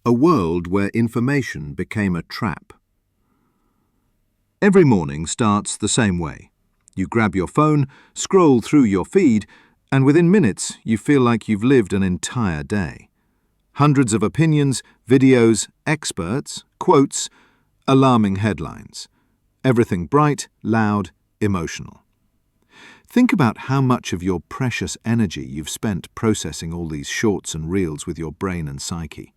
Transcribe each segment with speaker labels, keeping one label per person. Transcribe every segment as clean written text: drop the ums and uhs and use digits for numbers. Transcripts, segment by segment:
Speaker 1: A world where information became a trap. Every morning starts the same way. You grab your phone, scroll through your feed, and within minutes you feel like you've lived an entire day. Hundreds of opinions, videos, experts, quotes, alarming headlines. Everything bright, loud, emotional. Think about how much of your precious energy you've spent processing all these shorts and reels with your brain and psyche.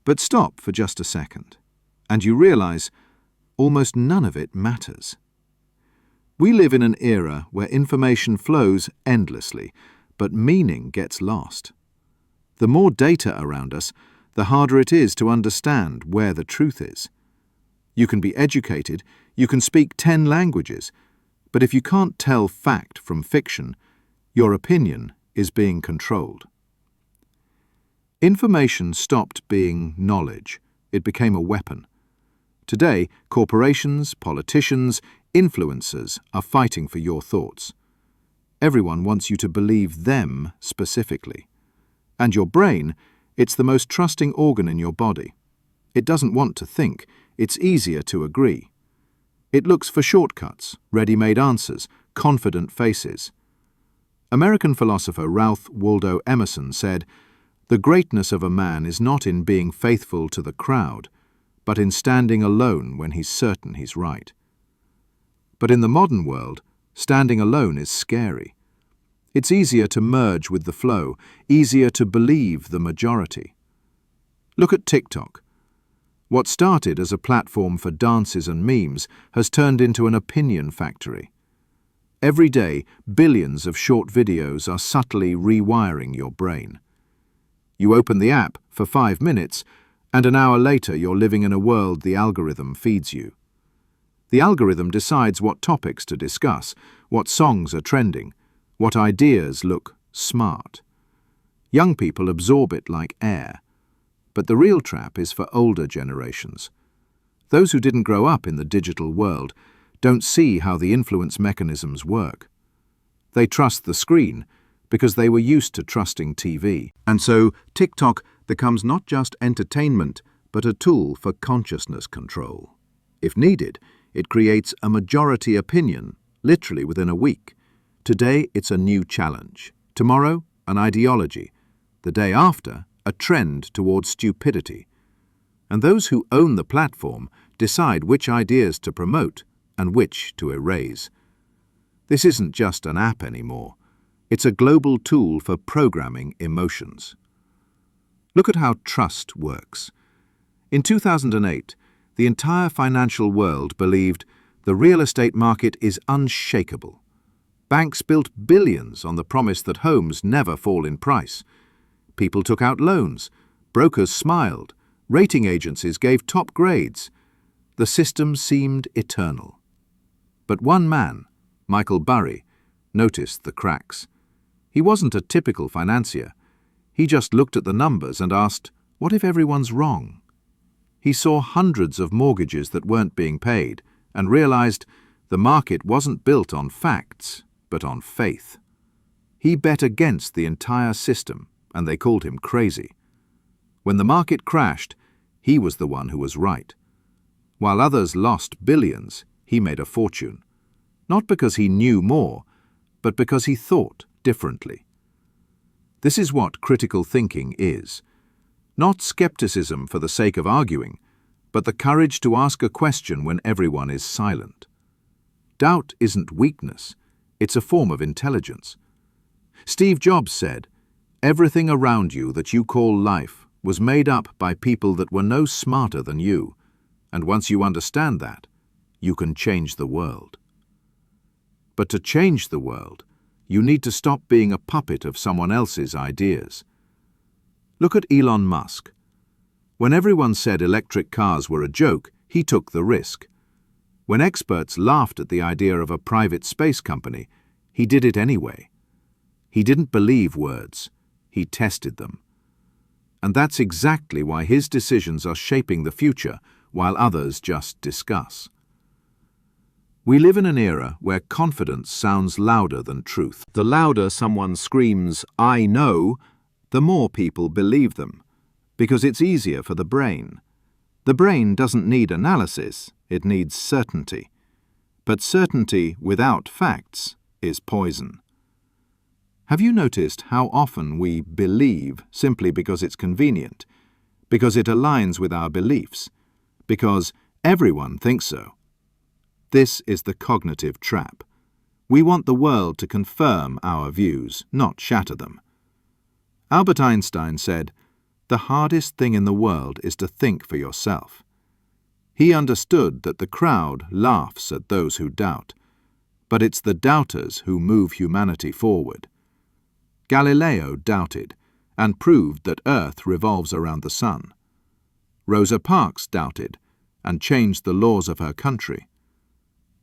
Speaker 1: But stop for just a second, and you realize almost none of it matters. We live in an era where information flows endlessly, but meaning gets lost. The more data around us, the harder it is to understand where the truth is. You can be educated, you can speak 10 languages, but if you can't tell fact from fiction, your opinion is being controlled. Information stopped being knowledge. It became a weapon. Today, corporations, politicians, influencers are fighting for your thoughts. Everyone wants you to believe them specifically. And your brain, it's the most trusting organ in your body. It doesn't want to think. It's easier to agree. It looks for shortcuts, ready-made answers, confident faces. American philosopher Ralph Waldo Emerson said, "The greatness of a man is not in being faithful to the crowd, but in standing alone when he's certain he's right." But in the modern world, standing alone is scary. It's easier to merge with the flow, easier to believe the majority. Look at TikTok. What started as a platform for dances and memes has turned into an opinion factory. Every day, billions of short videos are subtly rewiring your brain. You open the app for 5 minutes, and an hour later you're living in a world the algorithm feeds you. The algorithm decides what topics to discuss, what songs are trending, what ideas look smart. Young people absorb it like air. But the real trap is for older generations. Those who didn't grow up in the digital world don't see how the influence mechanisms work. They trust the screen because they were used to trusting TV. And so TikTok becomes not just entertainment, but a tool for consciousness control. If needed, it creates a majority opinion, literally within a week. Today, it's a new challenge. Tomorrow, an ideology. The day after, a trend towards stupidity. And those who own the platform decide which ideas to promote and which to erase. This isn't just an app anymore. It's a global tool for programming emotions. Look at how trust works. In 2008, the entire financial world believed the real estate market is unshakable. Banks built billions on the promise that homes never fall in price. People took out loans, brokers smiled, rating agencies gave top grades. The system seemed eternal. But one man, Michael Burry, noticed the cracks. He wasn't a typical financier. He just looked at the numbers and asked, what if everyone's wrong? He saw hundreds of mortgages that weren't being paid and realized the market wasn't built on facts, but on faith. He bet against the entire system, and they called him crazy. When the market crashed, he was the one who was right. While others lost billions, he made a fortune. Not because he knew more, but because he thought differently. This is what critical thinking is. Not skepticism for the sake of arguing, but the courage to ask a question when everyone is silent. Doubt isn't weakness, it's a form of intelligence. Steve Jobs said, "Everything around you that you call life was made up by people that were no smarter than you, and once you understand that, you can change the world." But to change the world, you need to stop being a puppet of someone else's ideas. Look at Elon Musk. When everyone said electric cars were a joke, he took the risk. When experts laughed at the idea of a private space company, he did it anyway. He didn't believe words. He tested them. And that's exactly why his decisions are shaping the future, while others just discuss. We live in an era where confidence sounds louder than truth. The louder someone screams, "I know," the more people believe them. Because it's easier for the brain. The brain doesn't need analysis, it needs certainty. But certainty without facts is poison. Have you noticed how often we believe simply because it's convenient, because it aligns with our beliefs, because everyone thinks so? This is the cognitive trap. We want the world to confirm our views, not shatter them. Albert Einstein said, "The hardest thing in the world is to think for yourself." He understood that the crowd laughs at those who doubt, but it's the doubters who move humanity forward. Galileo doubted and proved that Earth revolves around the sun. Rosa Parks doubted and changed the laws of her country.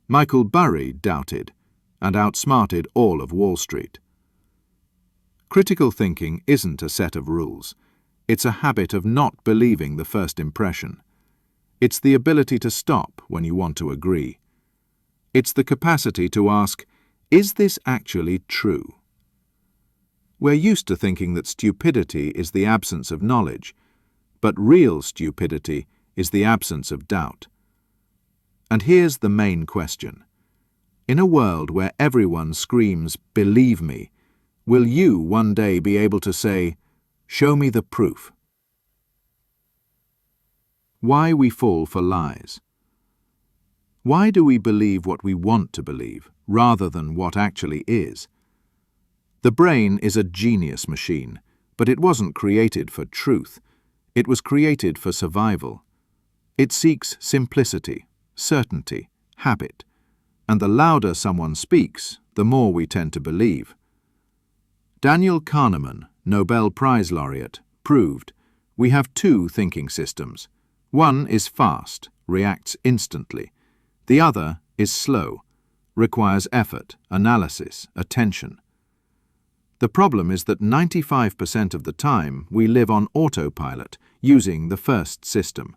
Speaker 1: Michael Burry doubted and outsmarted all of Wall Street. Critical thinking isn't a set of rules. It's a habit of not believing the first impression. It's the ability to stop when you want to agree. It's the capacity to ask, is this actually true? We're used to thinking that stupidity is the absence of knowledge, but real stupidity is the absence of doubt. And here's the main question. In a world where everyone screams, "Believe me," will you one day be able to say, "Show me the proof"? Why we fall for lies. Why do we believe what we want to believe, rather than what actually is? The brain is a genius machine, but it wasn't created for truth. It was created for survival. It seeks simplicity, certainty, habit, and the louder someone speaks, the more we tend to believe. Daniel Kahneman, Nobel Prize laureate, proved we have two thinking systems. One is fast, reacts instantly. The other is slow, requires effort, analysis, attention. The problem is that 95% of the time we live on autopilot, using the first system.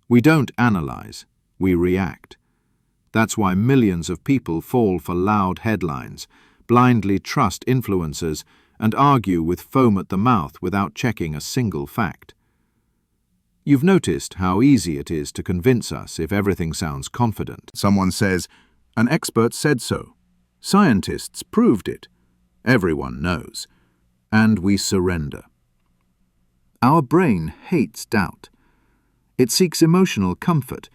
Speaker 1: We don't analyze, we react. That's why millions of people fall for loud headlines, blindly trust influencers, and argue with foam at the mouth without checking a single fact. You've noticed how easy it is to convince us if everything sounds confident. Someone says, "An expert said so. Scientists proved it. Everyone knows." And we surrender. Our brain hates doubt. It seeks emotional comfort,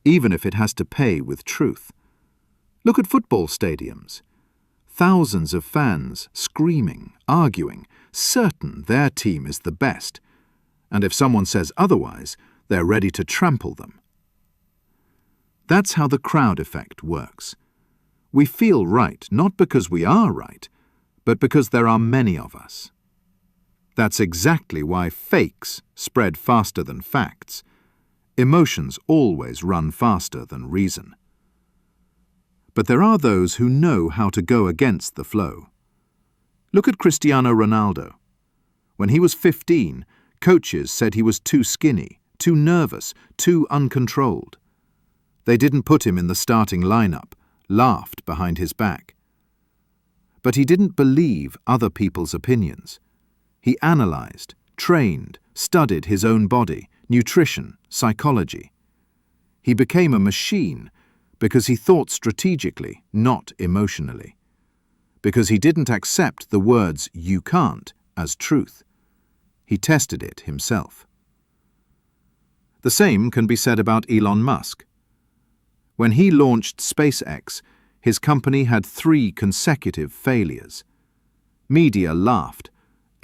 Speaker 1: even if it has to pay with truth. Look at football stadiums. Thousands of fans screaming, arguing, certain their team is the best. And if someone says otherwise, they're ready to trample them. That's how the crowd effect works. We feel right not because we are right, but because there are many of us. That's exactly why fakes spread faster than facts. Emotions always run faster than reason. But there are those who know how to go against the flow. Look at Cristiano Ronaldo. When he was 15, coaches said he was too skinny, too nervous, too uncontrolled. They didn't put him in the starting lineup, laughed behind his back. But he didn't believe other people's opinions. He analyzed, trained, studied his own body, nutrition, psychology. He became a machine because he thought strategically, not emotionally. Because he didn't accept the words "you can't" as truth. He tested it himself. The same can be said about Elon Musk. When he launched SpaceX, his company had 3 consecutive failures. Media laughed.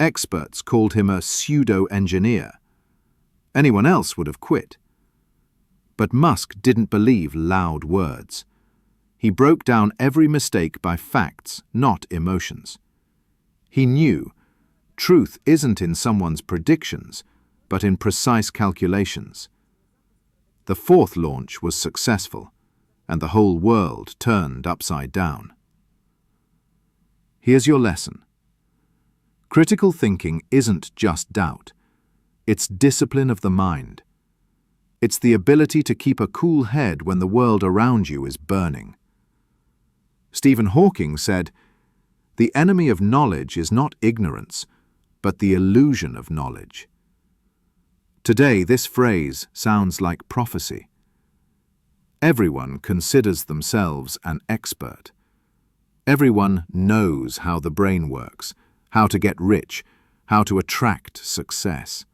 Speaker 1: Experts called him a pseudo-engineer. Anyone else would have quit. But Musk didn't believe loud words. He broke down every mistake by facts, not emotions. He knew truth isn't in someone's predictions, but in precise calculations. The 4th launch was successful, and the whole world turned upside down. Here's your lesson. Critical thinking isn't just doubt. It's discipline of the mind. It's the ability to keep a cool head when the world around you is burning. Stephen Hawking said, "The enemy of knowledge is not ignorance, but the illusion of knowledge." Today, this phrase sounds like prophecy. Everyone considers themselves an expert. Everyone knows how the brain works, how to get rich, how to attract success.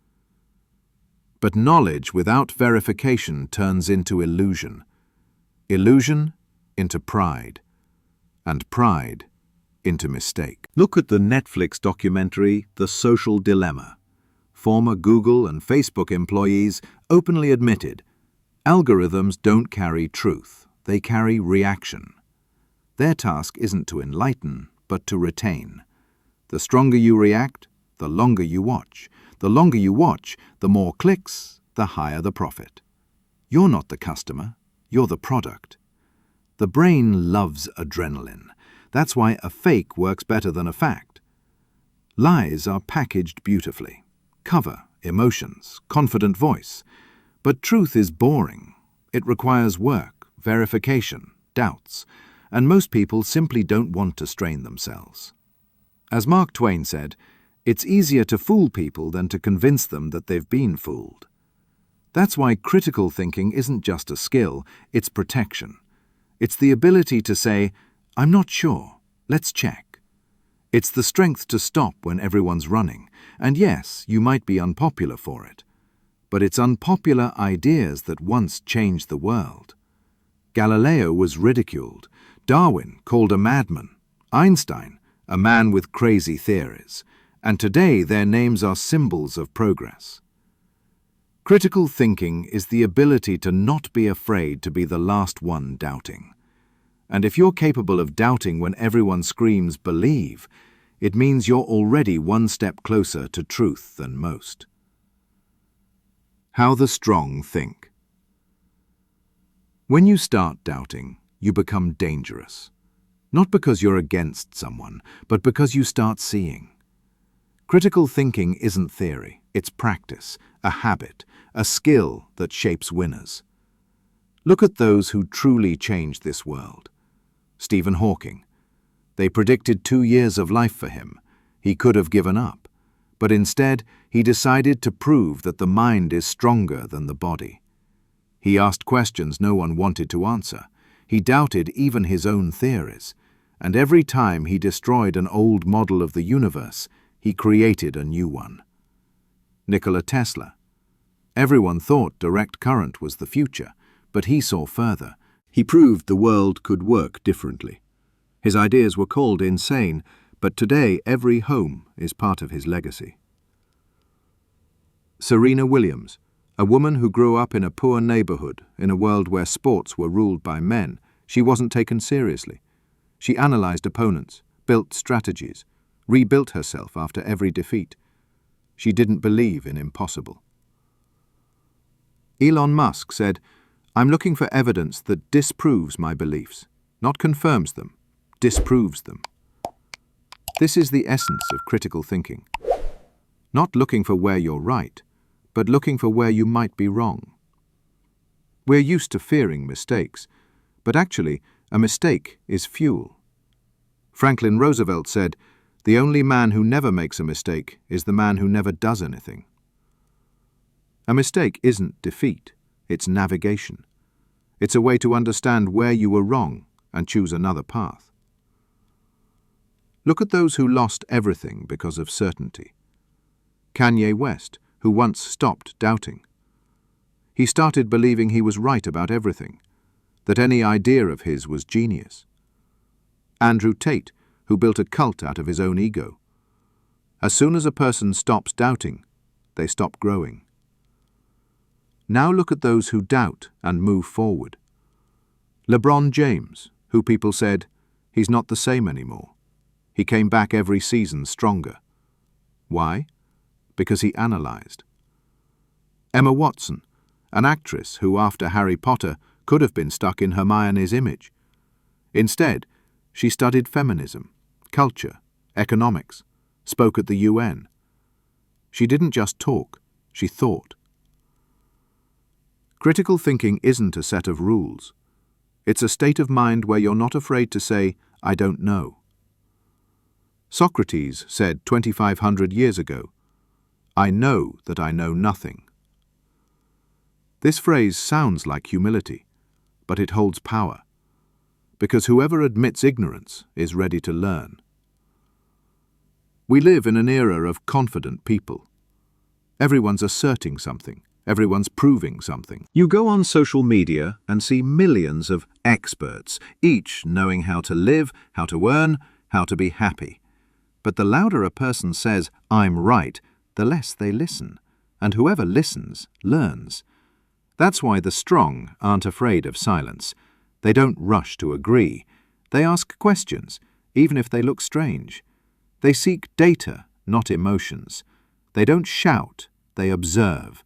Speaker 1: But knowledge without verification turns into illusion. Illusion into pride, and pride into mistake. Look at the Netflix documentary, The Social Dilemma. Former Google and Facebook employees openly admitted, algorithms don't carry truth, they carry reaction. Their task isn't to enlighten, but to retain. The stronger you react, the longer you watch. The longer you watch, the more clicks, the higher the profit. You're not the customer, you're the product. The brain loves adrenaline. That's why a fake works better than a fact. Lies are packaged beautifully. Cover, emotions, confident voice. But truth is boring. It requires work, verification, doubts, and most people simply don't want to strain themselves. As Mark Twain said, it's easier to fool people than to convince them that they've been fooled. That's why critical thinking isn't just a skill, it's protection. It's the ability to say, I'm not sure, let's check. It's the strength to stop when everyone's running, and yes, you might be unpopular for it. But it's unpopular ideas that once changed the world. Galileo was ridiculed, Darwin called a madman, Einstein a man with crazy theories, and today their names are symbols of progress. Critical thinking is the ability to not be afraid to be the last one doubting. And if you're capable of doubting when everyone screams believe, it means you're already one step closer to truth than most. How the strong think. When you start doubting, you become dangerous. Not because you're against someone, but because you start seeing. Critical thinking isn't theory, it's practice, a habit, a skill that shapes winners. Look at those who truly changed this world. Stephen Hawking. They predicted 2 years of life for him. He could have given up, but instead he decided to prove that the mind is stronger than the body. He asked questions no one wanted to answer. He doubted even his own theories, and every time he destroyed an old model of the universe, he created a new one. Nikola Tesla. Everyone thought direct current was the future, but he saw further. He proved the world could work differently. His ideas were called insane, but today every home is part of his legacy. Serena Williams. A woman who grew up in a poor neighborhood, in a world where sports were ruled by men, she wasn't taken seriously. She analyzed opponents, built strategies, rebuilt herself after every defeat. She didn't believe in impossible. Elon Musk said, I'm looking for evidence that disproves my beliefs, not confirms them, disproves them. This is the essence of critical thinking. Not looking for where you're right, but looking for where you might be wrong. We're used to fearing mistakes, but actually, a mistake is fuel. Franklin Roosevelt said, the only man who never makes a mistake is the man who never does anything. A mistake isn't defeat, it's navigation. It's a way to understand where you were wrong and choose another path. Look at those who lost everything because of certainty. Kanye West, who once stopped doubting. He started believing he was right about everything, that any idea of his was genius. Andrew Tate, who built a cult out of his own ego. As soon as a person stops doubting, they stop growing. Now look at those who doubt and move forward. LeBron James, who people said, he's not the same anymore. He came back every season stronger. Why? Because he analyzed. Emma Watson, an actress who after Harry Potter could have been stuck in Hermione's image. Instead, she studied feminism, culture, economics, spoke at the UN. She didn't just talk, she thought. Critical thinking isn't a set of rules. It's a state of mind where you're not afraid to say, I don't know. Socrates said 2,500 years ago, I know that I know nothing. This phrase sounds like humility, but it holds power, because whoever admits ignorance is ready to learn. We live in an era of confident people. Everyone's asserting something. Everyone's proving something.
Speaker 2: You go on social media and see millions of experts, each knowing how to live, how to earn, how to be happy. But the louder a person says, "I'm right," the less they listen. And whoever listens, learns. That's why the strong aren't afraid of silence. They don't rush to agree. They ask questions, even if they look strange. They seek data, not emotions. They don't shout, they observe.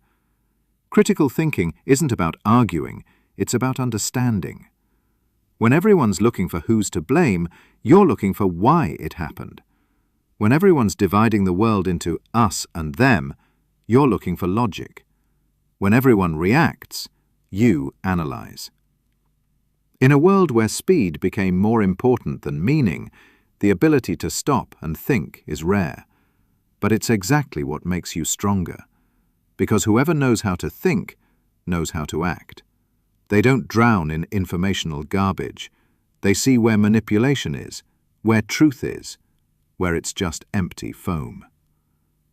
Speaker 2: Critical thinking isn't about arguing, it's about understanding. When everyone's looking for who's to blame, you're looking for why it happened. When everyone's dividing the world into us and them, you're looking for logic. When everyone reacts, you analyze. In a world where speed became more important than meaning, the ability to stop and think is rare. But it's exactly what makes you stronger. Because whoever knows how to think knows how to act. They don't drown in informational garbage. They see where manipulation is, where truth is, where it's just empty foam.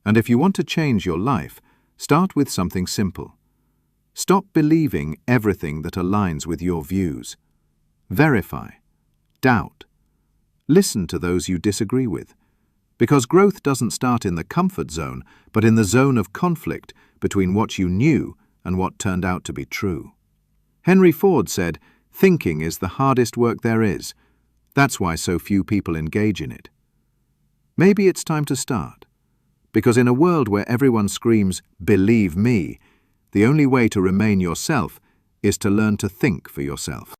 Speaker 2: And if you want to change your life, start with something simple. Stop believing everything that aligns with your views. Verify. Doubt. Listen to those you disagree with. Because growth doesn't start in the comfort zone, but in the zone of conflict between what you knew and what turned out to be true. Henry Ford said, "Thinking is the hardest work there is. That's why so few people engage in it." Maybe it's time to start. Because in a world where everyone screams, "Believe me," the only way to remain yourself is to learn to think for yourself.